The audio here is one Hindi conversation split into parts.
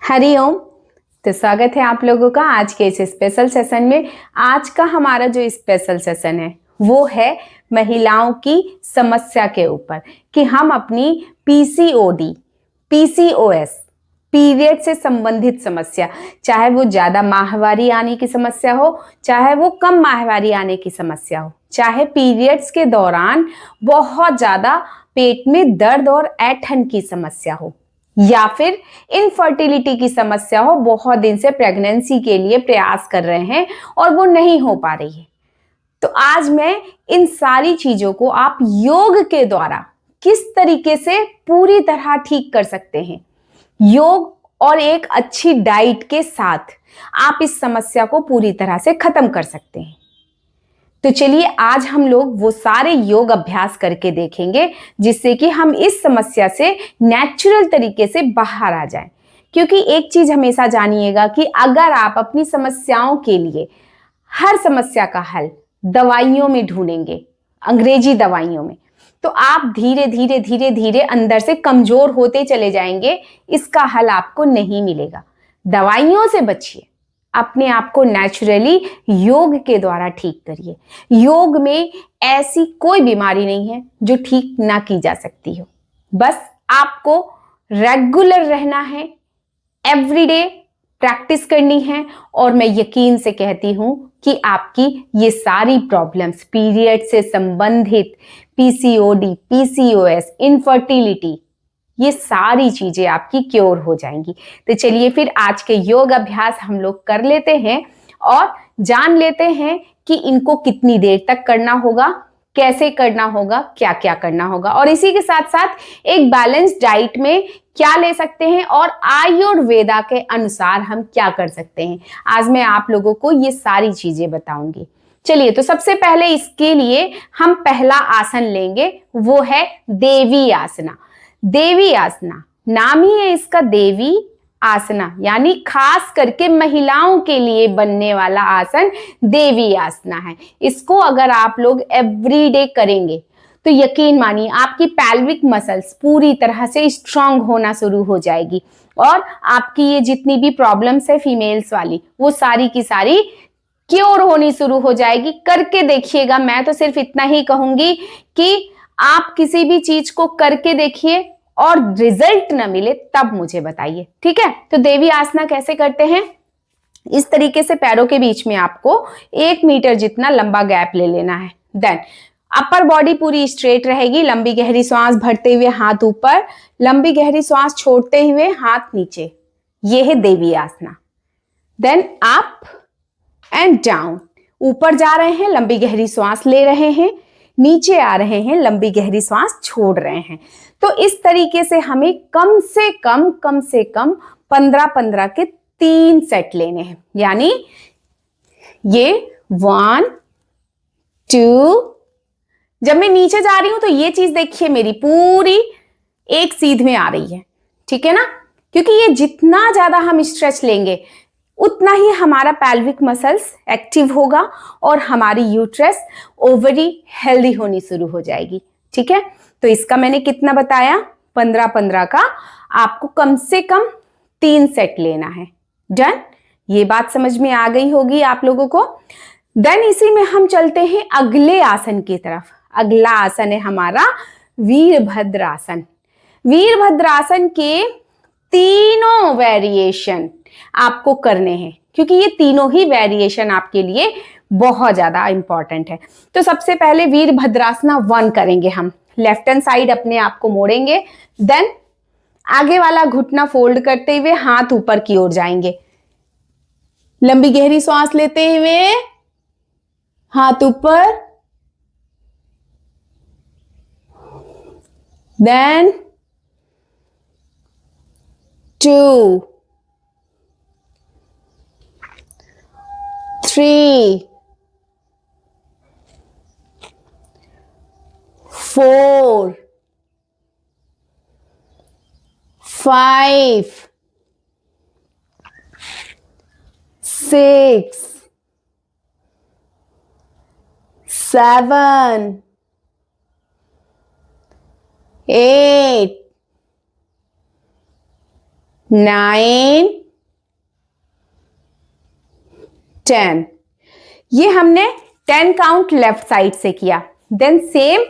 हरिओम। तो स्वागत है आप लोगों का आज के इस स्पेशल सेशन में। आज का हमारा जो स्पेशल सेशन है वो है महिलाओं की समस्या के ऊपर कि हम अपनी पीसीओडी, पीसीओएस, पीरियड से संबंधित समस्या, चाहे वो ज्यादा माहवारी आने की समस्या हो, चाहे वो कम माहवारी आने की समस्या हो, चाहे पीरियड्स के दौरान बहुत ज्यादा पेट में दर्द और ऐंठन की समस्या हो, या फिर इनफर्टिलिटी की समस्या हो, बहुत दिन से प्रेगनेंसी के लिए प्रयास कर रहे हैं और वो नहीं हो पा रही है। तो आज मैं इन सारी चीजों को आप योग के द्वारा किस तरीके से पूरी तरह ठीक कर सकते हैं, योग और एक अच्छी डाइट के साथ आप इस समस्या को पूरी तरह से खत्म कर सकते हैं। तो चलिए आज हम लोग वो सारे योग अभ्यास करके देखेंगे जिससे कि हम इस समस्या से नेचुरल तरीके से बाहर आ जाएं। क्योंकि एक चीज हमेशा जानिएगा कि अगर आप अपनी समस्याओं के लिए हर समस्या का हल दवाइयों में ढूंढेंगे, अंग्रेजी दवाइयों में, तो आप धीरे धीरे धीरे धीरे अंदर से कमजोर होते चले जाएंगे। इसका हल आपको नहीं मिलेगा। दवाइयों से बचिए, अपने आप को नेचुरली योग के द्वारा ठीक करिए। योग में ऐसी कोई बीमारी नहीं है जो ठीक ना की जा सकती हो। बस आपको रेगुलर रहना है, एवरीडे प्रैक्टिस करनी है, और मैं यकीन से कहती हूं कि आपकी ये सारी प्रॉब्लम्स, पीरियड से संबंधित पीसीओडी, पीसीओएस, इनफर्टिलिटी, ये सारी चीजें आपकी क्योर हो जाएंगी। तो चलिए फिर आज के योग अभ्यास हम लोग कर लेते हैं और जान लेते हैं कि इनको कितनी देर तक करना होगा, कैसे करना होगा, क्या क्या करना होगा, और इसी के साथ साथ एक बैलेंस डाइट में क्या ले सकते हैं और आयुर्वेदा के अनुसार हम क्या कर सकते हैं। आज मैं आप लोगों को ये सारी चीजें बताऊंगी। चलिए, तो सबसे पहले इसके लिए हम पहला आसन लेंगे, वो है देवी आसना। देवी आसना नाम ही है इसका, देवी आसना, यानी खास करके महिलाओं के लिए बनने वाला आसन देवी आसना है। इसको अगर आप लोग एवरीडे करेंगे तो यकीन मानिए आपकी पैल्विक मसल्स पूरी तरह से स्ट्रांग होना शुरू हो जाएगी और आपकी ये जितनी भी प्रॉब्लम्स है फीमेल्स वाली, वो सारी की सारी क्योर होनी शुरू हो जाएगी। करके देखिएगा। मैं तो सिर्फ इतना ही कहूंगी कि आप किसी भी चीज को करके देखिए और रिजल्ट ना मिले तब मुझे बताइए, ठीक है। तो देवी आसना कैसे करते हैं, इस तरीके से पैरों के बीच में आपको 1 मीटर जितना लंबा गैप ले लेना है। देन अपर बॉडी पूरी स्ट्रेट रहेगी। लंबी गहरी सांस भरते हुए हाथ ऊपर, लंबी गहरी सांस छोड़ते हुए हाथ नीचे। ये है देवी आसना। देन अप एंड डाउन, ऊपर जा रहे हैं, लंबी गहरी सांस ले रहे हैं, नीचे आ रहे हैं, लंबी गहरी सांस छोड़ रहे हैं। तो इस तरीके से हमें कम से कम 15-15 के 3 सेट लेने हैं। यानी ये 1 2, जब मैं नीचे जा रही हूं तो ये चीज देखिए मेरी पूरी एक सीध में आ रही है, ठीक है ना। क्योंकि ये जितना ज्यादा हम स्ट्रेच लेंगे उतना ही हमारा पैल्विक मसल्स एक्टिव होगा और हमारी यूट्रस, ओवरी हेल्दी होनी शुरू हो जाएगी, ठीक है। तो इसका मैंने कितना बताया, 15-15 का आपको कम से कम 3 सेट लेना है। डन, ये बात समझ में आ गई होगी आप लोगों को। देन इसी में हम चलते हैं अगले आसन की तरफ। अगला आसन है हमारा वीरभद्रासन। वीरभद्रासन के तीनों वेरिएशन आपको करने हैं, क्योंकि ये तीनों ही वेरिएशन आपके लिए बहुत ज्यादा इंपॉर्टेंट है। तो सबसे पहले वीरभद्रासना 1 करेंगे हम। लेफ्ट हैंड साइड अपने आप को मोड़ेंगे। देन आगे वाला घुटना फोल्ड करते हुए हाथ ऊपर की ओर जाएंगे। लंबी गहरी सांस लेते हुए हाथ ऊपर। देन 2 3 4 5 6 7 8 9, 10। ये हमने 10 काउंट लेफ्ट साइड से किया, then same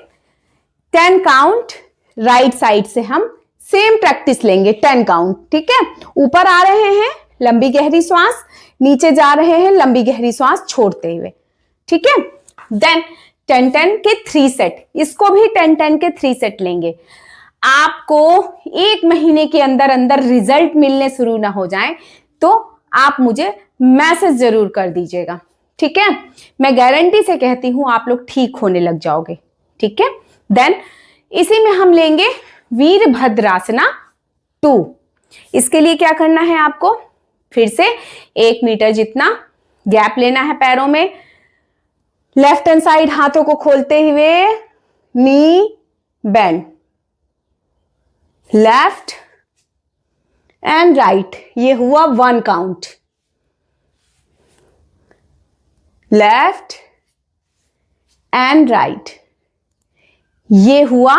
10 count right side से हम सेम प्रैक्टिस लेंगे 10 काउंट। ठीक है, ऊपर आ रहे हैं लंबी गहरी श्वास, नीचे जा रहे हैं लंबी गहरी श्वास छोड़ते हुए। ठीक है, देन 10-10 के 3 सेट, इसको भी 10-10 के 3 सेट लेंगे। आपको 1 महीने के अंदर अंदर रिजल्ट मिलने शुरू ना हो जाए तो आप मुझे मैसेज जरूर कर दीजिएगा। ठीक है, मैं गारंटी से कहती हूं आप लोग ठीक होने लग जाओगे। ठीक है, देन इसी में हम लेंगे वीरभद्रासना 2। इसके लिए क्या करना है आपको, फिर से 1 मीटर जितना गैप लेना है पैरों में, लेफ्ट हैंड साइड हाथों को खोलते हुए, नी बेंड, लेफ्ट एंड राइट, ये हुआ 1 काउंट, लेफ्ट एंड राइट, ये हुआ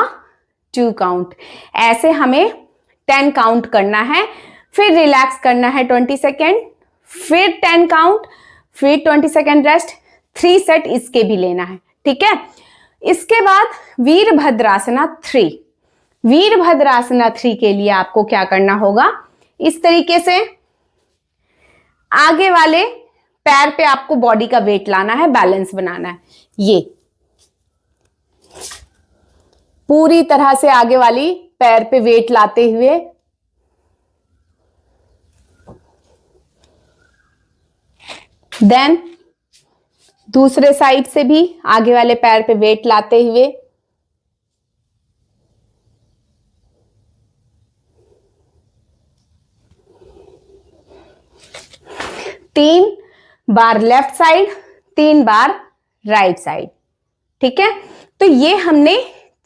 2 काउंट। ऐसे हमें 10 काउंट करना है, फिर रिलैक्स करना है 20 सेकेंड, फिर 10 काउंट, फिर 20 सेकेंड रेस्ट, 3 सेट इसके भी लेना है। ठीक है, इसके बाद वीरभद्रासना 3। वीरभद्रासना 3 के लिए आपको क्या करना होगा, इस तरीके से आगे वाले पैर पे आपको बॉडी का वेट लाना है, बैलेंस बनाना है। ये पूरी तरह से आगे वाली पैर पे वेट लाते हुए देन दूसरे साइड से भी आगे वाले पैर पे वेट लाते हुए, तीन बार लेफ्ट साइड, 3 बार राइट साइड। ठीक है, तो ये हमने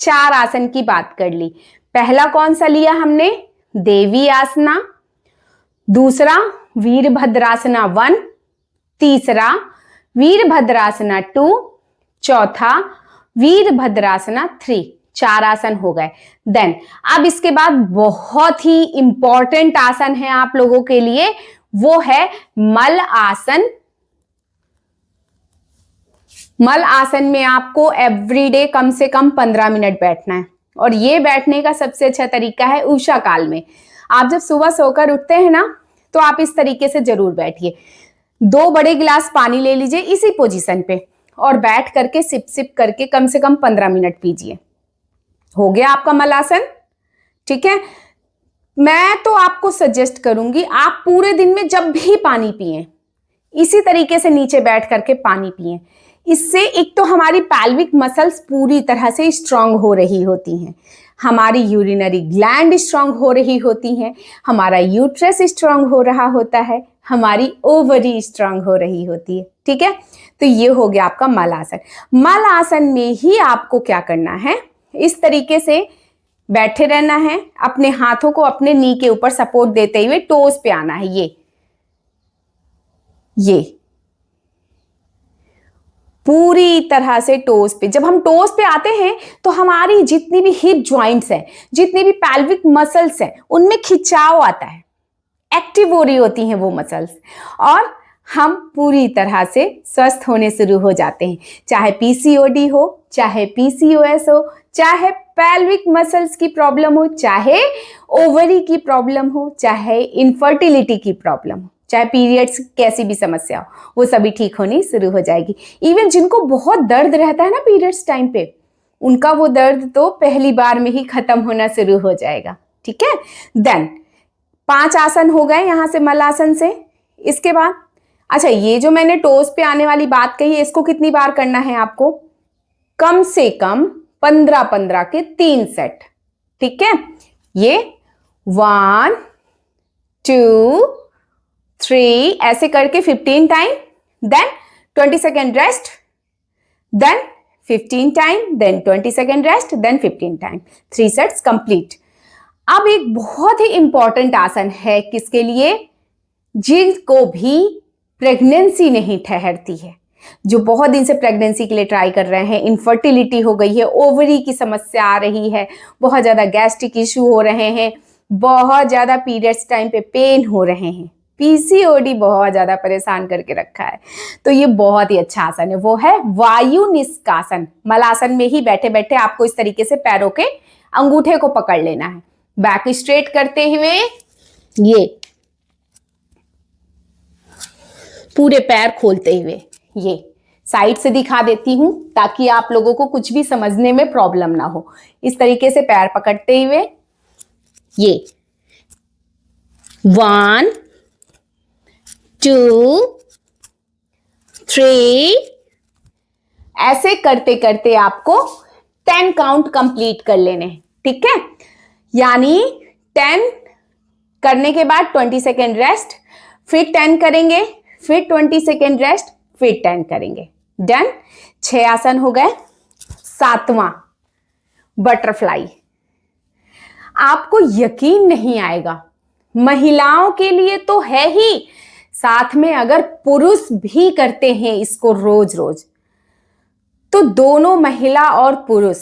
4 आसन की बात कर ली। पहला कौन सा लिया हमने, देवी आसना, दूसरा वीरभद्रासना 1, तीसरा वीरभद्रासना 2, चौथा वीरभद्रासना 3। 4 आसन हो गए। देन अब इसके बाद बहुत ही इंपॉर्टेंट आसन है आप लोगों के लिए, वो है मल आसन। मल आसन में आपको एवरीडे कम से कम 15 मिनट बैठना है, और ये बैठने का सबसे अच्छा तरीका है उषा काल में। आप जब सुबह सोकर उठते हैं ना, तो आप इस तरीके से जरूर बैठिए। 2 बड़े गिलास पानी ले लीजिए इसी पोजीशन पे, और बैठ करके सिप सिप करके कम से कम 15 मिनट पीजिए। हो गया आपका मल आसन। ठीक है, मैं तो आपको सजेस्ट करूंगी आप पूरे दिन में जब भी पानी पिएं, इसी तरीके से नीचे बैठ करके पानी पिएं। इससे एक तो हमारी पैल्विक मसल्स पूरी तरह से स्ट्रांग हो रही होती हैं, हमारी यूरिनरी ग्लैंड स्ट्रांग हो रही होती हैं, हमारा यूट्रस स्ट्रांग हो रहा होता है, हमारी ओवरी स्ट्रांग हो रही होती है। ठीक है, तो ये हो गया आपका मल आसन। मल आसन में ही आपको क्या करना है, इस तरीके से बैठे रहना है, अपने हाथों को अपने नी के ऊपर सपोर्ट देते हुए टोस पे आना है। ये पूरी तरह से टोस पे। जब हम टोस पे आते हैं तो हमारी जितनी भी हिप जॉइंट्स हैं, जितनी भी पैल्विक मसल्स हैं, उनमें खिंचाव आता है, एक्टिव हो रही होती हैं वो मसल्स, और हम पूरी तरह से स्वस्थ होने शुरू हो जाते हैं। चाहे पीसीओडी हो, चाहे पीसीओएस हो, चाहे पैल्विक मसल्स की प्रॉब्लम हो, चाहे ओवरी की प्रॉब्लम हो, चाहे इनफर्टिलिटी की प्रॉब्लम हो, चाहे पीरियड्स कैसी भी समस्या हो, वो सभी ठीक होनी शुरू हो जाएगी। इवन जिनको बहुत दर्द रहता है ना पीरियड्स टाइम पे, उनका वो दर्द तो पहली बार में ही खत्म होना शुरू हो जाएगा। ठीक है, देन 5 आसन हो गए यहां से मल आसन से। इसके बाद अच्छा, ये जो मैंने टोस पे आने वाली बात कही है, इसको कितनी बार करना है आपको, कम से कम 15-15 के 3 सेट। ठीक है, ये 1 2 3 ऐसे करके 15 time, then 20 second rest, then 15 time, then 20 second rest, then 15 time, 3 sets complete. अब एक बहुत ही इंपॉर्टेंट आसन है किसके लिए, जिनको भी प्रेगनेंसी नहीं ठहरती है, जो बहुत दिन से प्रेगनेंसी के लिए ट्राई कर रहे हैं, इनफर्टिलिटी हो गई है, ओवरी की समस्या आ रही है, बहुत ज़्यादा गैस्ट्रिक इश्यू हो रहे हैं, बहुत ज्यादा पीरियड्स टाइम पे पेन हो रहे हैं, पीसीओडी बहुत ज्यादा परेशान करके रखा है, तो ये बहुत ही अच्छा आसन है, वो है वायु निष्कासन। मलासन में ही बैठे बैठे आपको इस तरीके से पैरों के अंगूठे को पकड़ लेना है, बैक स्ट्रेट करते हुए ये पूरे पैर खोलते हुए, ये साइड से दिखा देती हूं ताकि आप लोगों को कुछ भी समझने में प्रॉब्लम ना हो। इस तरीके से पैर पकड़ते हुए ये 1 2 3 ऐसे करते करते आपको 10 काउंट कंप्लीट कर लेने हैं, ठीक है। यानी 10 करने के बाद 20 सेकेंड रेस्ट, फिर 10 करेंगे, फिर 20 सेकेंड रेस्ट, फिर 10 करेंगे। डन। 6 आसन हो गए। 7वां बटरफ्लाई। आपको यकीन नहीं आएगा, महिलाओं के लिए तो है ही, साथ में अगर पुरुष भी करते हैं इसको रोज रोज, तो दोनों महिला और पुरुष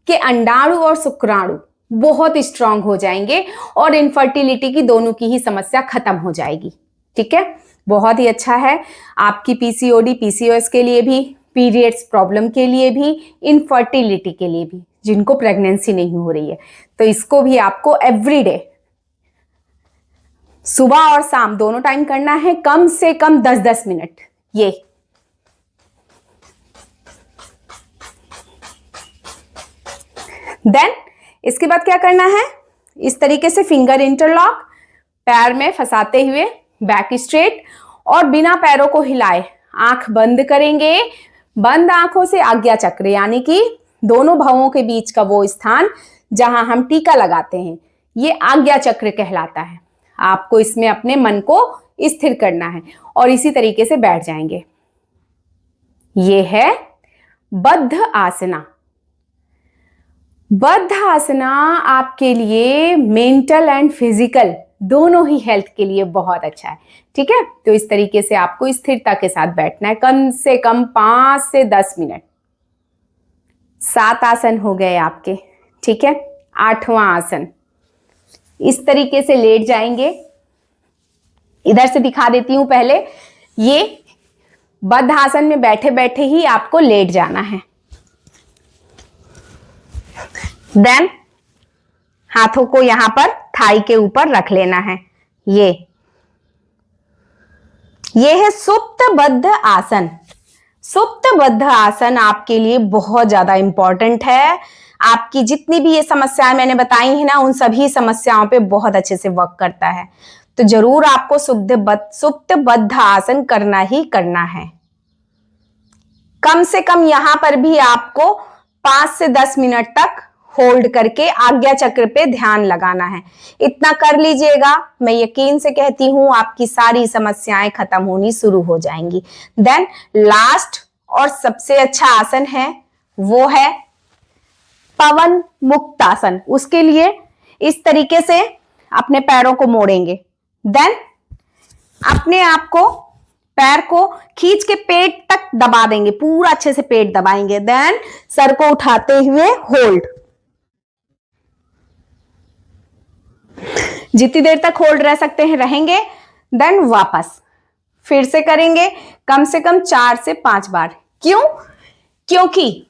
के अंडाणु और शुक्राणु बहुत स्ट्रांग हो जाएंगे और इनफर्टिलिटी की दोनों की ही समस्या खत्म हो जाएगी, ठीक है। बहुत ही अच्छा है आपकी पीसीओडी पीसीओएस के लिए भी, पीरियड्स प्रॉब्लम के लिए भी, इनफर्टिलिटी के लिए भी, जिनको प्रेगनेंसी नहीं हो रही है, तो इसको भी आपको एवरीडे सुबह और शाम दोनों टाइम करना है, कम से कम 10-10 मिनट। ये देन इसके बाद क्या करना है, इस तरीके से फिंगर इंटरलॉक, पैर में फंसाते हुए बैक स्ट्रेट और बिना पैरों को हिलाए आंख बंद करेंगे। बंद आंखों से आज्ञा चक्र, यानी कि दोनों भवों के बीच का वो स्थान जहां हम टीका लगाते हैं, ये आज्ञा चक्र कहलाता है। आपको इसमें अपने मन को स्थिर करना है और इसी तरीके से बैठ जाएंगे। ये है बद्ध आसना। बद्ध आसना आपके लिए मेंटल एंड फिजिकल दोनों ही हेल्थ के लिए बहुत अच्छा है, ठीक है। तो इस तरीके से आपको स्थिरता के साथ बैठना है, कम से कम 5 से 10 मिनट। 7 आसन हो गए आपके, ठीक है। 8वां आसन, इस तरीके से लेट जाएंगे। इधर से दिखा देती हूं पहले, ये बद्ध आसन में बैठे बैठे ही आपको लेट जाना है। देन हाथों को यहां पर थाई के ऊपर रख लेना है। ये है सुप्त बद्ध आसन। सुप्त बद्ध आसन आपके लिए बहुत ज्यादा इंपॉर्टेंट है। आपकी जितनी भी ये समस्याएं मैंने बताई हैं ना, उन सभी समस्याओं पे बहुत अच्छे से वर्क करता है। तो जरूर आपको सुप्त बद्ध आसन करना ही करना है। कम से कम यहां पर भी आपको 5 से 10 मिनट तक होल्ड करके आज्ञा चक्र पे ध्यान लगाना है। इतना कर लीजिएगा, मैं यकीन से कहती हूं आपकी सारी समस्याएं खत्म होनी शुरू हो जाएंगी। देन लास्ट और सबसे अच्छा आसन है, वो है पवन मुक्त आसन। उसके लिए इस तरीके से अपने पैरों को मोड़ेंगे, देन अपने आप को पैर को खींच के पेट तक दबा देंगे, पूरा अच्छे से पेट दबाएंगे। देन सर को उठाते हुए होल्ड, जितनी देर तक होल्ड रह सकते हैं रहेंगे। देन वापस फिर से करेंगे, कम से कम 4 से 5 बार। क्यों? क्योंकि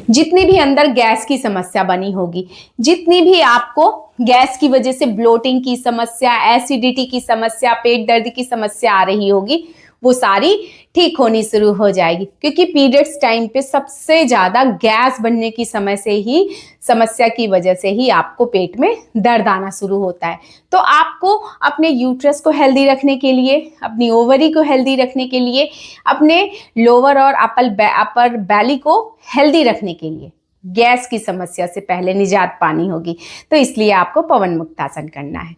जितनी भी अंदर गैस की समस्या बनी होगी, जितनी भी आपको गैस की वजह से ब्लोटिंग की समस्या, एसिडिटी की समस्या, पेट दर्द की समस्या आ रही होगी, वो सारी ठीक होनी शुरू हो जाएगी। क्योंकि पीरियड्स टाइम पे सबसे ज्यादा गैस बनने की समस्या की वजह से ही आपको पेट में दर्द आना शुरू होता है। तो आपको अपने यूट्रस को हेल्दी रखने के लिए, अपनी ओवरी को हेल्दी रखने के लिए, अपने लोअर और अपर बैली को हेल्दी रखने के लिए गैस की समस्या से पहले निजात पानी होगी। तो इसलिए आपको पवन मुक्तासन करना है।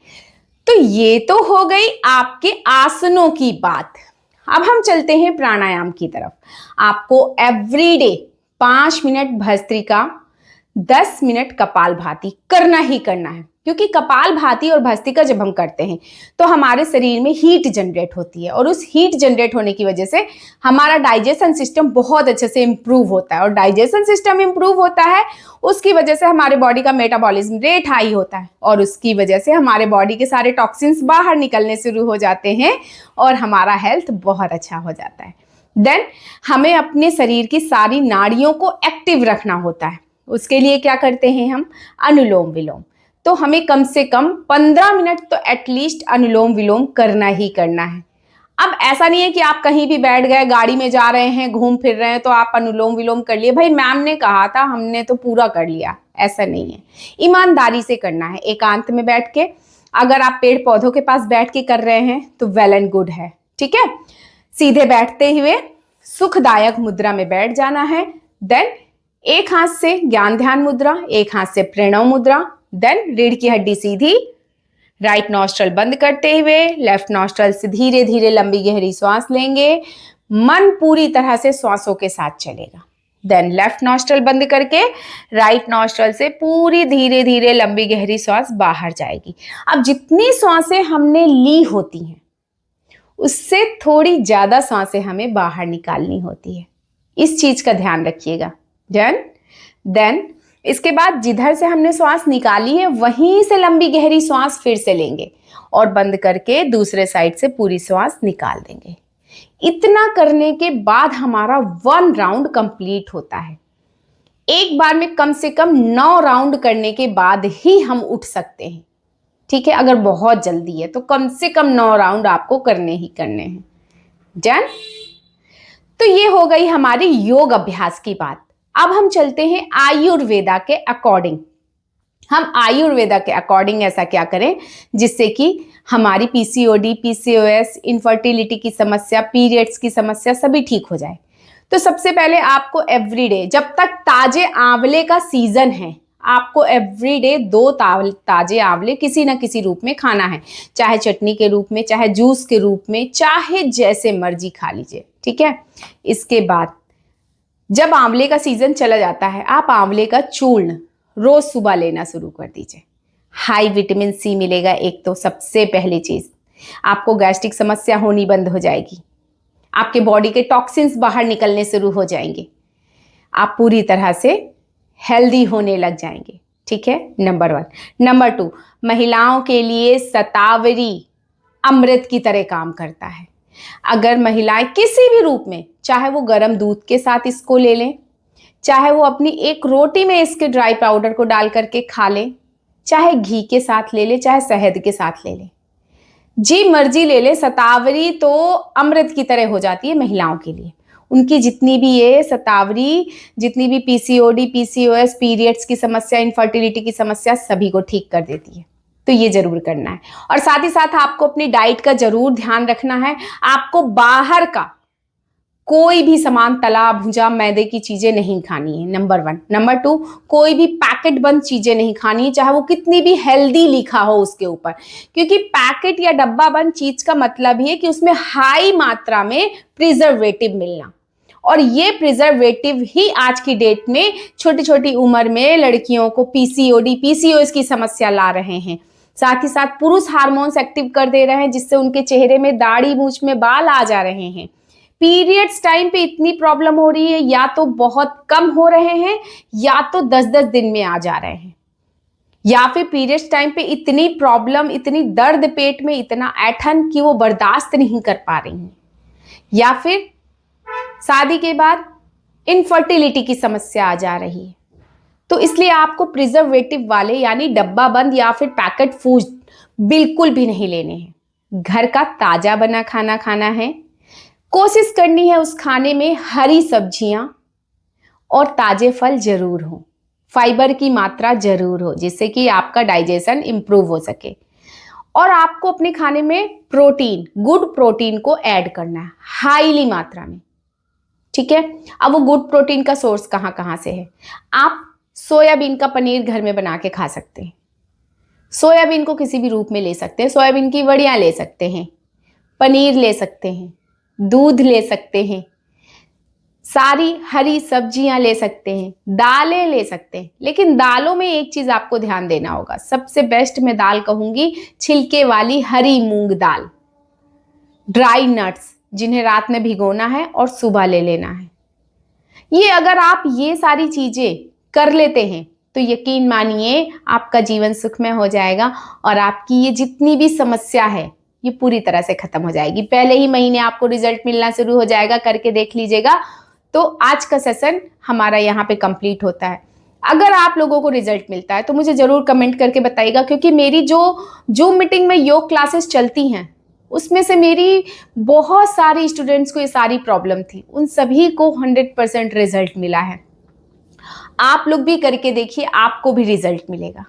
तो ये तो हो गई आपके आसनों की बात। अब हम चलते हैं प्राणायाम की तरफ। आपको everyday 5 minute bhastrika, 10 minute kapalbhati करना ही करना है, क्योंकि कपालभाति और भस्त्रिका जब हम करते हैं तो हमारे शरीर में हीट जनरेट होती है और उस हीट जनरेट होने की वजह से हमारा डाइजेशन सिस्टम बहुत अच्छे से इंप्रूव होता है और डाइजेशन सिस्टम इंप्रूव होता है, उसकी वजह से हमारे बॉडी का मेटाबॉलिज्म रेट हाई होता है और उसकी वजह से हमारे बॉडी के सारे टॉक्सिन्स बाहर निकलने शुरू हो जाते हैं और हमारा हेल्थ बहुत अच्छा हो जाता है। देन हमें अपने शरीर की सारी नाड़ियों को एक्टिव रखना होता है। उसके लिए क्या करते हैं हम? अनुलोम विलोम। तो हमें कम से कम 15 मिनट तो एटलीस्ट अनुलोम विलोम करना ही करना है। अब ऐसा नहीं है कि आप कहीं भी बैठ गए, गाड़ी में जा रहे हैं, घूम फिर रहे हैं तो आप अनुलोम विलोम कर लिए, भाई मैम ने कहा था हमने तो पूरा कर लिया, ऐसा नहीं है। ईमानदारी से करना है, एकांत में बैठ के। अगर आप पेड़ पौधों के पास बैठ के कर रहे हैं तो वेल एंड गुड है, ठीक है। सीधे बैठते हुए सुखदायक मुद्रा में बैठ जाना है। देन एक हाथ से ज्ञान ध्यान मुद्रा, एक हाथ से प्रणव मुद्रा। देन रीढ़ की हड्डी सीधी, राइट नॉस्ट्रल बंद करते हुए लेफ्ट नॉस्ट्रल से धीरे धीरे लंबी गहरी श्वास लेंगे। मन पूरी तरह से श्वासों के साथ चलेगा। देन लेफ्ट नॉस्ट्रल बंद करके राइट नॉस्ट्रल से पूरी धीरे धीरे लंबी गहरी श्वास बाहर जाएगी। अब जितनी श्वासें हमने ली होती हैं उससे थोड़ी ज्यादा सांसें हमें बाहर निकालनी होती है, इस चीज का ध्यान रखिएगा। देन इसके बाद जिधर से हमने श्वास निकाली है वहीं से लंबी गहरी श्वास फिर से लेंगे और बंद करके दूसरे साइड से पूरी श्वास निकाल देंगे। इतना करने के बाद हमारा 1 राउंड कंप्लीट होता है। एक बार में कम से कम 9 राउंड करने के बाद ही हम उठ सकते हैं, ठीक है। अगर बहुत जल्दी है तो कम से कम 9 राउंड आपको करने ही करने हैं। डन। तो ये हो गई हमारी योग अभ्यास की बात। अब हम चलते हैं आयुर्वेदा के अकॉर्डिंग। हम आयुर्वेदा के अकॉर्डिंग ऐसा क्या करें जिससे कि हमारी पीसीओडी, पीसीओएस, इनफर्टिलिटी की समस्या, पीरियड्स की समस्या सभी ठीक हो जाए। तो सबसे पहले आपको एवरीडे, जब तक ताजे आंवले का सीजन है, आपको एवरीडे 2 ताजे आंवले किसी ना किसी रूप में खाना है, चाहे चटनी के रूप में, चाहे जूस के रूप में, चाहे जैसे मर्जी खा लीजिए, ठीक है। इसके बाद जब आंवले का सीजन चला जाता है, आप आंवले का चूर्ण रोज सुबह लेना शुरू कर दीजिए। हाई विटामिन सी मिलेगा। एक तो सबसे पहली चीज, आपको गैस्ट्रिक समस्या होनी बंद हो जाएगी, आपके बॉडी के टॉक्सिन्स बाहर निकलने शुरू हो जाएंगे, आप पूरी तरह से हेल्दी होने लग जाएंगे, ठीक है। नंबर 1। नंबर 2, महिलाओं के लिए शतावरी अमृत की तरह काम करता है। अगर महिलाएं किसी भी रूप में, चाहे वो गर्म दूध के साथ इसको ले लें, चाहे वो अपनी एक रोटी में इसके ड्राई पाउडर को डाल करके खा लें, चाहे घी के साथ ले लें, चाहे शहद के साथ ले लें, जी मर्जी ले लें, शतावरी तो अमृत की तरह हो जाती है महिलाओं के लिए। उनकी जितनी भी ये शतावरी, जितनी भी पीसीओडी, पीसीओएस, पीरियड्स की समस्या, इनफर्टिलिटी की समस्या, सभी को ठीक कर देती है। तो ये जरूर करना है। और साथ ही साथ आपको अपनी डाइट का जरूर ध्यान रखना है। आपको बाहर का कोई भी सामान, तला भुजा मैदे की चीजें नहीं खानी है, नंबर 1। नंबर 2, कोई भी पैकेट बंद चीजें नहीं खानी है, चाहे वो कितनी भी हेल्दी लिखा हो उसके ऊपर, क्योंकि पैकेट या डब्बा बंद चीज का मतलब ही है कि उसमें हाई मात्रा में प्रिजर्वेटिव मिलना, और ये प्रिजर्वेटिव ही आज की डेट में छोटी छोटी उम्र में लड़कियों को पीसीओडी, पीसीओएस की समस्या ला रहे हैं। साथ ही साथ पुरुष हार्मोन्स एक्टिव कर दे रहे हैं, जिससे उनके चेहरे में दाढ़ी, मूंछ में बाल आ जा रहे हैं। पीरियड्स टाइम पे इतनी प्रॉब्लम हो रही है, या तो बहुत कम हो रहे हैं या तो 10-10 दिन में आ जा रहे हैं, या फिर पीरियड्स टाइम पे इतनी प्रॉब्लम, इतनी दर्द पेट में, इतना ऐठन कि वो बर्दाश्त नहीं कर पा रही हैं, या फिर शादी के बाद इनफर्टिलिटी की समस्या आ जा रही है। तो इसलिए आपको प्रिजर्वेटिव वाले यानी डब्बा बंद या फिर पैकेट फूड बिल्कुल भी नहीं लेने हैं। घर का ताजा बना खाना खाना है। कोशिश करनी है उस खाने में हरी सब्जियां और ताजे फल जरूर हो, फाइबर की मात्रा जरूर हो, जिससे कि आपका डाइजेशन इंप्रूव हो सके। और आपको अपने खाने में प्रोटीन, गुड प्रोटीन को ऐड करना है हाईली मात्रा में, ठीक है। अब वो गुड प्रोटीन का सोर्स कहाँ कहाँ से है? आप सोयाबीन का पनीर घर में बना के खा सकते हैं। सोयाबीन को किसी भी रूप में ले सकते हैं। सोयाबीन की वड़ियाँ ले सकते हैं, पनीर ले सकते हैं, दूध ले सकते हैं। सारी हरी सब्जियां ले सकते हैं, दालें ले सकते हैं, लेकिन दालों में एक चीज आपको ध्यान देना होगा। सबसे बेस्ट मैं दाल कहूंगी छिलके वाली हरी मूंग दाल, ड्राई नट्स जिन्हें रात में भिगोना है और सुबह ले लेना है। ये अगर आप ये सारी चीजें कर लेते हैं तो यकीन मानिए आपका जीवन सुखमय हो जाएगा और आपकी ये जितनी भी समस्या है ये पूरी तरह से खत्म हो जाएगी। पहले ही महीने आपको रिजल्ट मिलना शुरू हो जाएगा, करके देख लीजिएगा। तो आज का सेशन हमारा यहाँ पे कंप्लीट होता है। अगर आप लोगों को रिजल्ट मिलता है तो मुझे जरूर कमेंट करके बताइएगा, क्योंकि मेरी जो मीटिंग में योग क्लासेस चलती हैं उसमें से मेरी बहुत सारी स्टूडेंट्स को ये सारी प्रॉब्लम थी, उन सभी को 100% रिजल्ट मिला है। आप लोग भी करके देखिए, आपको भी रिजल्ट मिलेगा,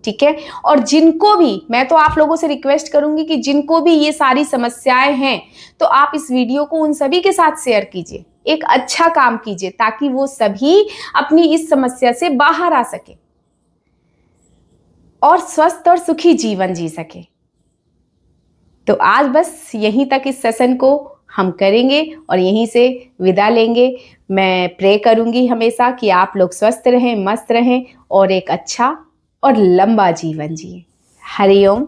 ठीक है। और जिनको भी, मैं तो आप लोगों से रिक्वेस्ट करूंगी कि जिनको भी ये सारी समस्याएं हैं तो आप इस वीडियो को उन सभी के साथ शेयर कीजिए, एक अच्छा काम कीजिए ताकि वो सभी अपनी इस समस्या से बाहर आ सके और स्वस्थ और सुखी जीवन जी सके। तो आज बस यहीं तक इस सेशन को हम करेंगे और यहीं से विदा लेंगे। मैं प्रे करूंगी हमेशा कि आप लोग स्वस्थ रहें, मस्त रहें और एक अच्छा और लंबा जीवन जिए। हरि ओम।